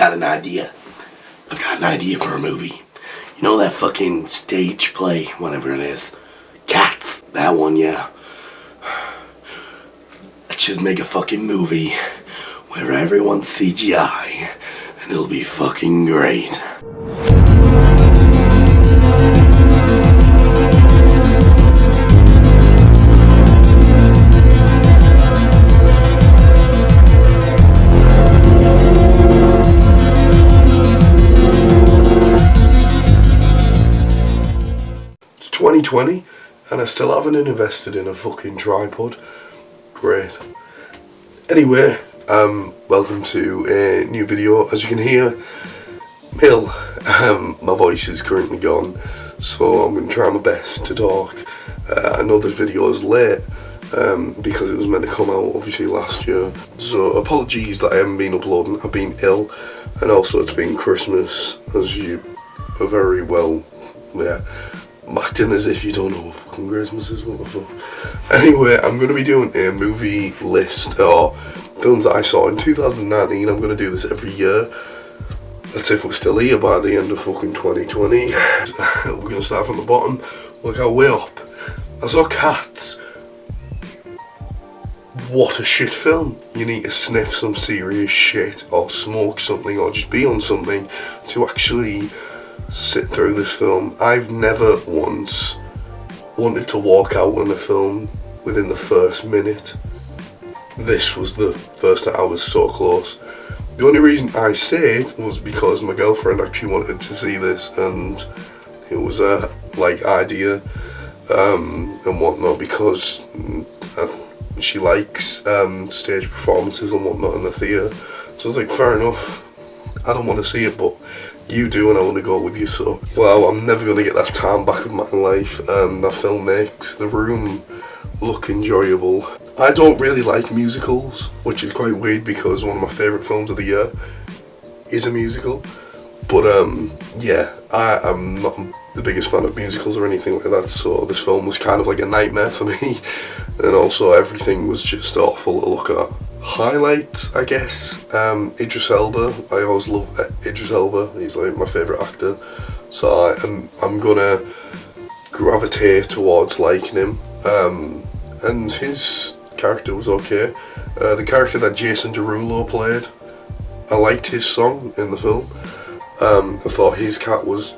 got an idea. I've got an idea for a movie. You know that fucking stage play, whatever it is? Cats. That one, yeah. Let's just make a fucking movie where everyone's CGI and it'll be fucking great. It's 2020 and I still haven't invested in a fucking tripod. Great. Anyway, welcome to a new video. As you can hear, my voice is currently gone, so I'm going to try my best to talk. I know this video is late because it was meant to come out obviously last year, so apologies that I haven't been uploading. I've been ill, and also it's been Christmas, as you are very well, yeah. I'm acting as if you don't know what fucking Christmas is, what the fuck. Anyway, I'm going to be doing a movie list, or films that I saw in 2019. I'm going to do this every year. That's if we're still here by the end of fucking 2020. We're going to start from the bottom, work our way up. I saw Cats. What a shit film. You need to sniff some serious shit, or smoke something, or just be on something to actually sit through this film. I've never once wanted to walk out on a film within the first minute. This was the first time I was so close. The only reason I stayed was because my girlfriend actually wanted to see this, and it was a idea and whatnot, because she likes stage performances and whatnot in the theatre. So I was like, fair enough, I don't want to see it, but you do, and I want to go with you. So, well, I'm never going to get that time back of my life. That film makes The Room look enjoyable. I don't really like musicals, which is quite weird because one of my favourite films of the year is a musical. But yeah, I'm not the biggest fan of musicals or anything like that, so this film was kind of like a nightmare for me. And also everything was just awful to look at. Highlights, I guess, Idris Elba. I always love Idris Elba. He's like my favourite actor, so I'm gonna gravitate towards liking him. And his character was okay. The character that Jason Derulo played, I liked his song in the film. I thought his cat was,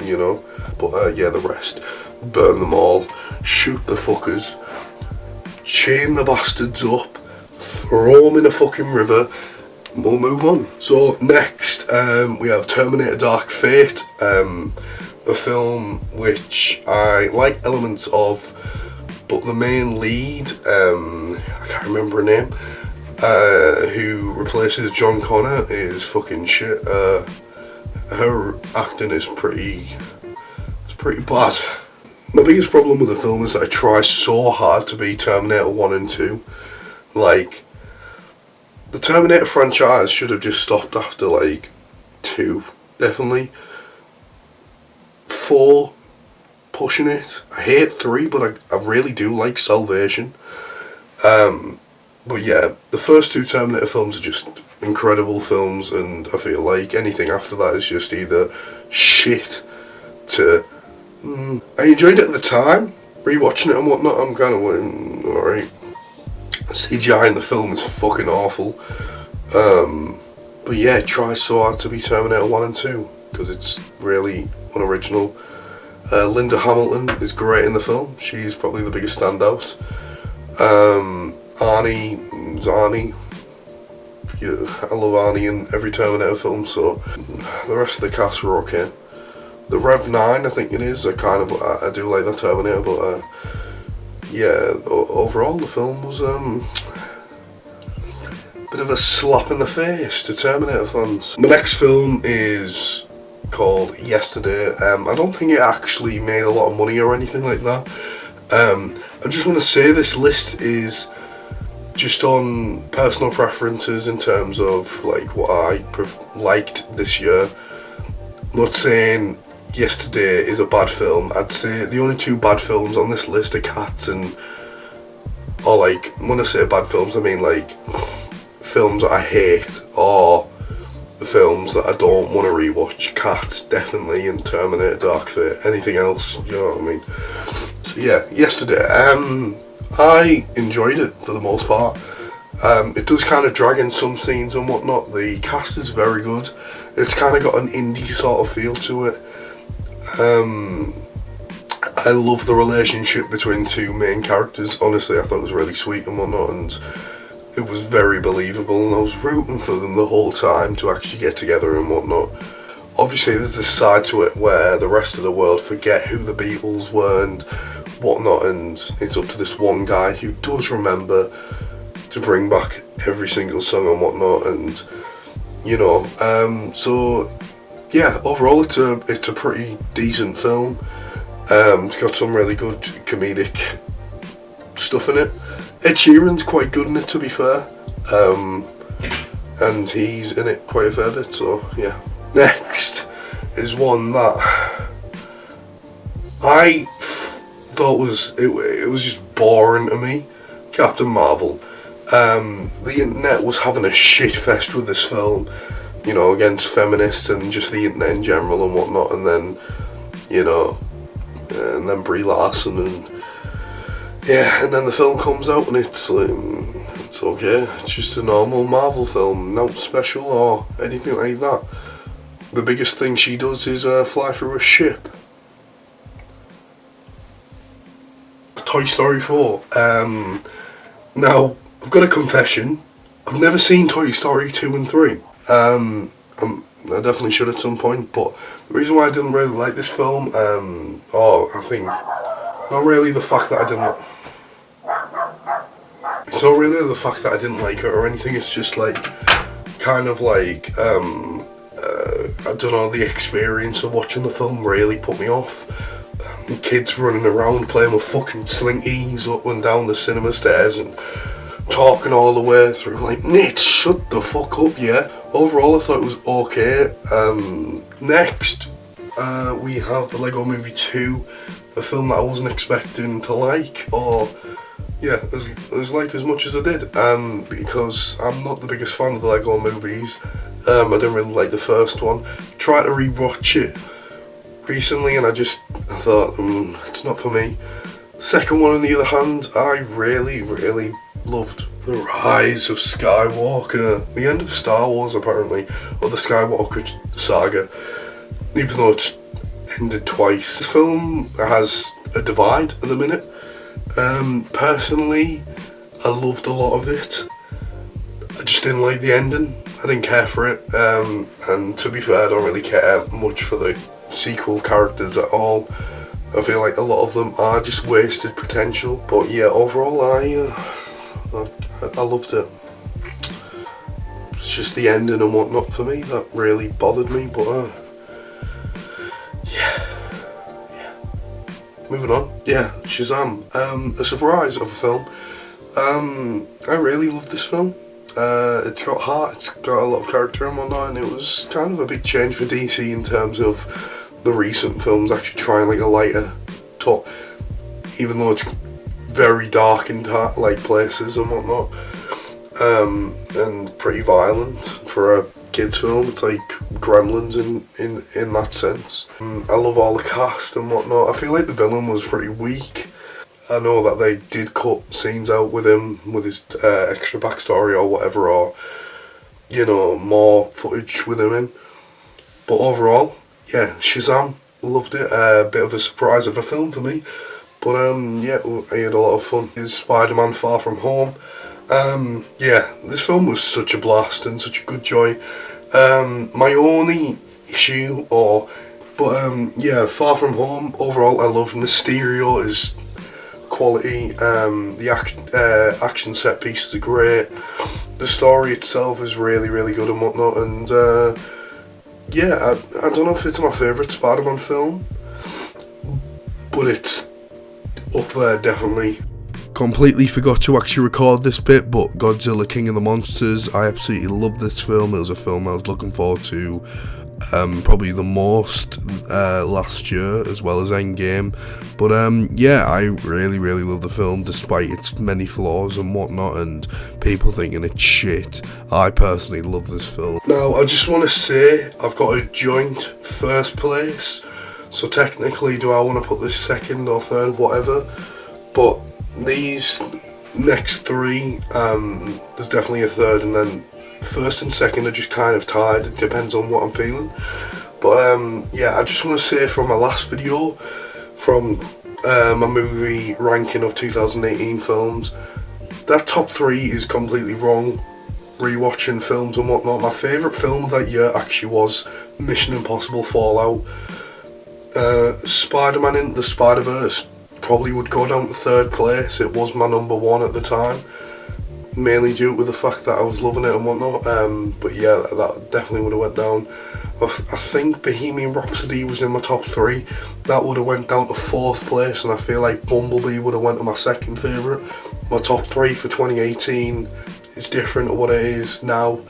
you know, but yeah, the rest, burn them all, shoot the fuckers, chain the bastards up, throw them in a fucking river, and we'll move on. So next, we have Terminator Dark Fate, a film which I like elements of, but the main lead, I can't remember her name, who replaces John Connor, is fucking shit. Her acting is pretty bad. My biggest problem with the film is that I try so hard to be Terminator 1 and 2. Like, the Terminator franchise should have just stopped after, like, 2, definitely. 4, pushing it. I hate 3, but I really do like Salvation. But yeah, the first 2 Terminator films are just incredible films, and I feel like anything after that is just either shit to... I enjoyed it at the time, rewatching it and whatnot. I'm kind of like, alright. CGI in the film is fucking awful. But yeah, try so hard to be Terminator 1 and 2, because it's really unoriginal. Linda Hamilton is great in the film. She's probably the biggest standout. Arnie. I love Arnie in every Terminator film, so the rest of the cast were okay. The Rev 9, I think it is, I do like that Terminator, but yeah, overall the film was a bit of a slap in the face to Terminator fans. My next film is called Yesterday. I don't think it actually made a lot of money or anything like that. I just want to say this list is just on personal preferences in terms of like what I liked this year. I'm not saying Yesterday is a bad film. I'd say the only 2 bad films on this list are Cats and, or like, when I say bad films I mean like films that I hate, or films that I don't want to rewatch. Cats, definitely, and Terminator Dark Fate. Anything else, you know what I mean? So yeah, yesterday, I enjoyed it for the most part. It does kind of drag in some scenes and whatnot. The cast is very good. It's kind of got an indie sort of feel to it. I love the relationship between two main characters. Honestly, I thought it was really sweet and whatnot, and it was very believable, and I was rooting for them the whole time to actually get together and whatnot. Obviously, there's this side to it where the rest of the world forget who the Beatles were and whatnot, and it's up to this one guy who does remember to bring back every single song and whatnot, and you know, so yeah, overall it's a pretty decent film. It's got some really good comedic stuff in it. Ed Sheeran's quite good in it, to be fair, and he's in it quite a fair bit, so yeah. Next is one that I thought it was just boring to me. Captain Marvel. The internet was having a shit fest with this film, you know, against feminists and just the internet in general and whatnot, and then, you know, and then Brie Larson, and yeah, and then the film comes out and it's okay, it's just a normal Marvel film, not special or anything like that. The biggest thing she does is fly through a ship. Toy Story 4. Now, I've got a confession. I've never seen Toy Story 2 and 3. I definitely should at some point, but the reason why I didn't really like this film, I think, not really the fact that I didn't... It's not really the fact that I didn't like it or anything, it's just like, kind of like, I don't know, the experience of watching the film really put me off. Kids running around playing with fucking slinkies up and down the cinema stairs and talking all the way through, like, Nate, shut the fuck up, yeah. Overall, I thought it was okay. Next, we have the Lego Movie 2, a film that I wasn't expecting to like, or, yeah, as like as much as I did, because I'm not the biggest fan of the Lego movies. I didn't really like the first one. Tried to rewatch it recently, and I thought, it's not for me. Second one, on the other hand, I really, really loved. The Rise of Skywalker, the end of Star Wars apparently, or the Skywalker saga, even though it's ended twice. This film has a divide at the minute. Personally, I loved a lot of it. I just didn't like the ending. I didn't care for it, and to be fair, I don't really care much for the sequel characters at all. I feel like a lot of them are just wasted potential, but yeah, overall I loved it. It's just the ending and whatnot for me that really bothered me, but yeah. Moving on. Yeah, Shazam. A surprise of a film. I really love this film. It's got heart, it's got a lot of character and whatnot, and it was kind of a big change for DC in terms of the recent films actually trying like a lighter tone, even though it's very dark in like places and whatnot, and pretty violent for a kids film. It's like Gremlins in that sense. I love all the cast and whatnot. I feel like the villain was pretty weak. I know that they did cut scenes out with him, with his extra backstory or whatever, or, you know, more footage with him in. But overall, yeah, Shazam, loved it. A bit of a surprise of a film for me. But yeah, I had a lot of fun. It's Spider-Man Far From Home. Yeah, this film was such a blast and such a good joy. My only issue, yeah, Far From Home, overall I loved Mysterio is quality. The action set pieces are great. The story itself is really, really good and whatnot. And yeah, I don't know if it's my favourite Spider-Man film, but it's up there definitely. Completely forgot to actually record this bit, but Godzilla King of the Monsters, I absolutely loved this film. It was a film I was looking forward to probably the most last year, as well as Endgame. But yeah, I really love the film, despite its many flaws and whatnot, and people thinking it's shit. I personally love this film. Now, I just want to say, I've got a joint first place, so technically, do I want to put this second or third, whatever, but these next three, there's definitely a third, and then first and second are just kind of tied. It depends on what I'm feeling. But yeah, I just want to say from my last video, from my movie ranking of 2018 films, that top three is completely wrong. Rewatching films and whatnot, my favourite film of that year actually was Mission Impossible Fallout. Spider-Man Into the Spider-Verse probably would go down to third place. It was my number one at the time, mainly due to the fact that I was loving it and whatnot. But yeah, that definitely would have went down. I think Bohemian Rhapsody was in my top three. That would have went down to fourth place, and I feel like Bumblebee would have went to my second favourite. My top three for 2018 is different to what it is now.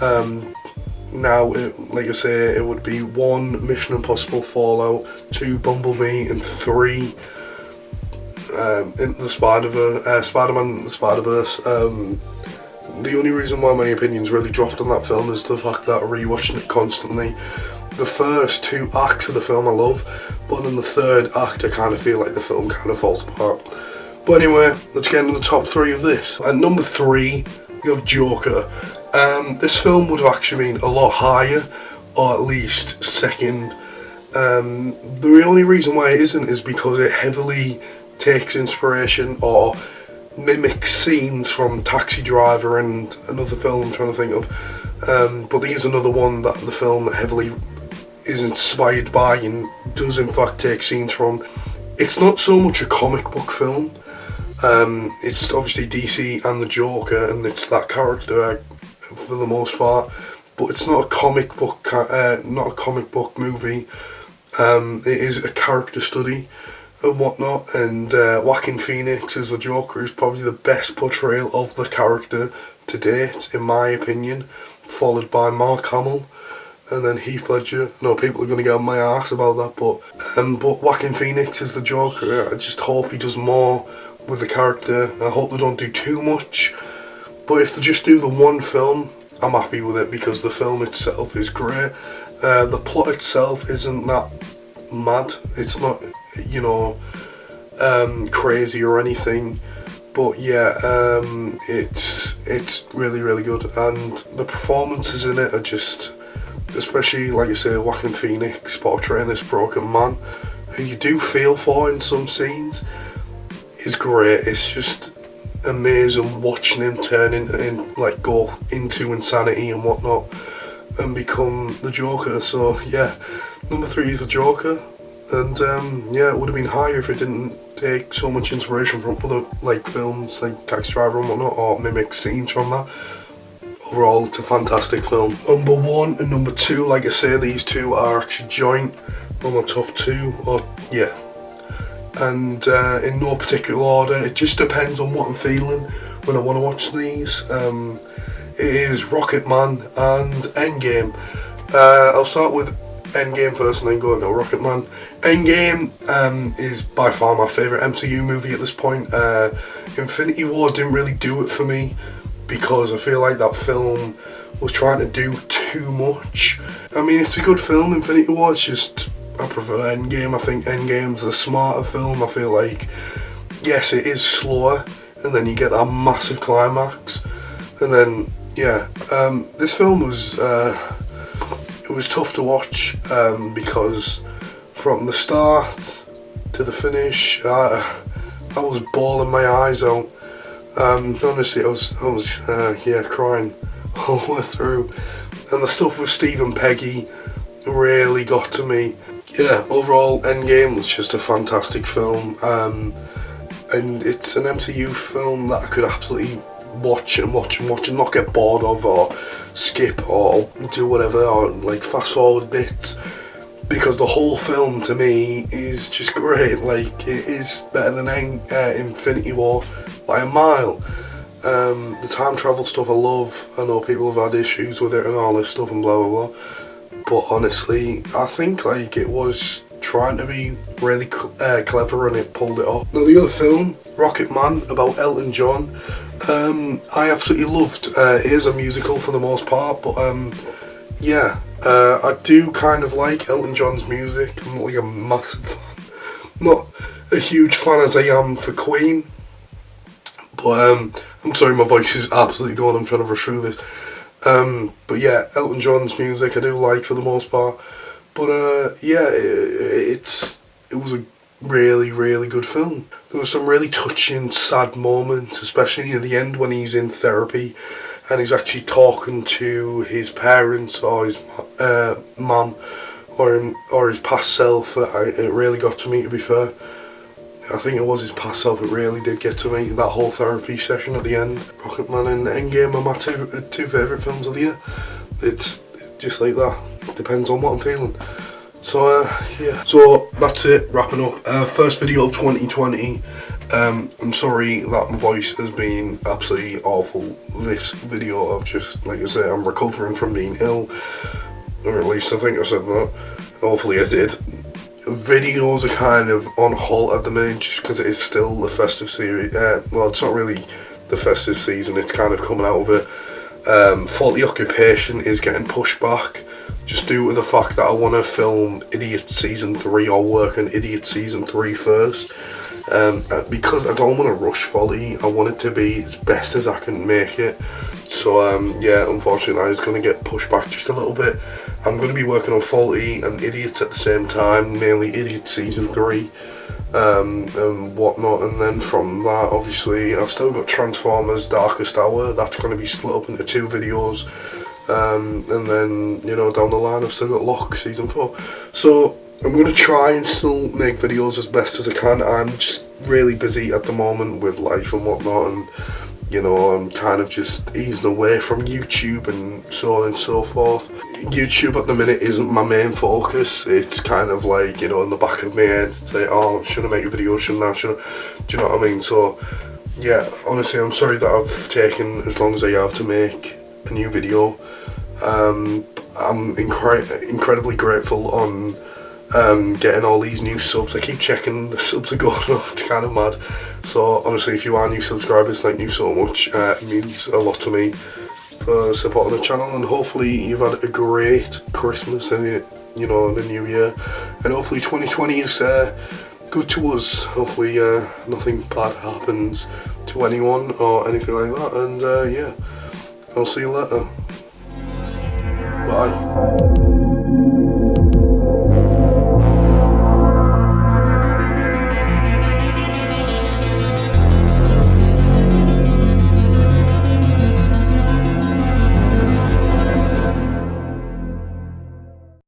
Now, like I say, it would be 1, Mission Impossible Fallout, 2, Bumblebee, and 3, Into the Spider-Man, the Spider-Verse. The only reason why my opinion's really dropped on that film is the fact that I'm rewatching it constantly. The first 2 acts of the film I love, but then the third act I kind of feel like the film kind of falls apart. But anyway, let's get into the top 3 of this. At number 3, you have Joker. This film would have actually been a lot higher, or at least second. The only reason why it isn't is because it heavily takes inspiration or mimics scenes from Taxi Driver and another film I'm trying to think of. But here's another one that the film heavily is inspired by and does in fact take scenes from. It's not so much a comic book film. It's obviously DC and the Joker, and it's that character for the most part, but it's not a comic book movie. It is a character study and whatnot, and Joaquin Phoenix as the Joker is probably the best portrayal of the character to date, in my opinion, followed by Mark Hamill and then Heath Ledger. I know people are going to get on my arse about that, but Joaquin Phoenix is the Joker. I just hope he does more with the character. I hope they don't do too much. But if they just do the one film, I'm happy with it, because the film itself is great. The plot itself isn't that mad. It's not, crazy or anything. But yeah, it's really good. And the performances in it are just, especially like I say, Joaquin Phoenix portraying this broken man, who you do feel for in some scenes, is great. It's just amazing watching him go into insanity and whatnot and become the Joker. So yeah, number 3 is the Joker, and yeah, it would have been higher if it didn't take so much inspiration from other films like Taxi Driver and whatnot, or mimic scenes from that. Overall, it's a fantastic film. Number 1 and number 2, like I say, these two are actually joint on my top 2, or yeah. And in no particular order, it just depends on what I'm feeling when I want to watch these. It is Rocketman and Endgame. I'll start with Endgame first and then go into Rocketman. Endgame is by far my favourite MCU movie at this point. Infinity War didn't really do it for me, because I feel like that film was trying to do too much. I mean, it's a good film, Infinity War, it's just I prefer Endgame. I think Endgame's a smarter film. I feel like, yes, it is slower, and then you get that massive climax, and then yeah, this film was it was tough to watch, because from the start to the finish, I was bawling my eyes out. Honestly, I was crying all the way through, and the stuff with Steve and Peggy really got to me. Yeah, overall, Endgame was just a fantastic film, and it's an MCU film that I could absolutely watch and not get bored of, or skip, or do whatever, or fast forward bits, because the whole film to me is just great. It is better than Infinity War by a mile. The time travel stuff I love. I know people have had issues with it and all this stuff and blah blah blah. but honestly, I think like it was trying to be really clever and it pulled it off. Now the other film, Rocket Man, about Elton John, I absolutely loved. It is a musical for the most part, but yeah, I do kind of like Elton John's music. I'm not like a massive fan, not a huge fan as I am for Queen, but I'm sorry, my voice is absolutely gone, I'm trying to rush through this. But yeah, Elton John's music I do like for the most part. But yeah, it was a really good film. There was some really touching, sad moments, especially near the end when he's in therapy and he's actually talking to his parents or his mum or his past self. It really got to me, to be fair. I think it was his past self. It really did get to me. That whole therapy session at the end. Rocketman and Endgame are my two favourite films of the year. It's just like that. It depends on what I'm feeling. So yeah. So that's it. Wrapping up. First video of 2020. I'm sorry that my voice has been absolutely awful. This video I've just, like I say, I'm recovering from being ill. Or at least I think I said that. Hopefully I did. Videos are kind of on halt at the minute just because it is still the festive series. Well, it's not really the festive season, it's kind of coming out of it. Faulty Occupation is getting pushed back just due to the fact that I want to film Idiot Season 3 or work on Idiot Season 3 first. Because I don't want to rush Faulty, I want it to be as best as I can make it. So yeah, unfortunately that is going to get pushed back just a little bit. I'm going to be working on Faulty and Idiots at the same time, mainly Idiot Season 3 and whatnot, and then from that obviously I've still got Transformers Darkest Hour. That's going to be split up into 2 videos, and then, you know, down the line I've still got Lock Season 4. So I'm going to try and still make videos as best as I can. I'm just really busy at the moment with life and whatnot, and you know, I'm kind of just easing away from YouTube and so on and so forth. YouTube at the minute isn't my main focus. It's kind of like, you know, in the back of my head, say, oh, should I make a video, shouldn't I, do you know what I mean? So yeah, honestly, I'm sorry that I've taken as long as I have to make a new video. I'm incredibly grateful on getting all these new subs. I keep checking the subs are going up, it's kind of mad. So honestly, if you are new subscribers, thank you so much. It means a lot to me for supporting the channel, and hopefully you've had a great Christmas and, you know, the new year, and hopefully 2020 is good to us. Hopefully nothing bad happens to anyone or anything like that, and yeah, I'll see you later. Bye.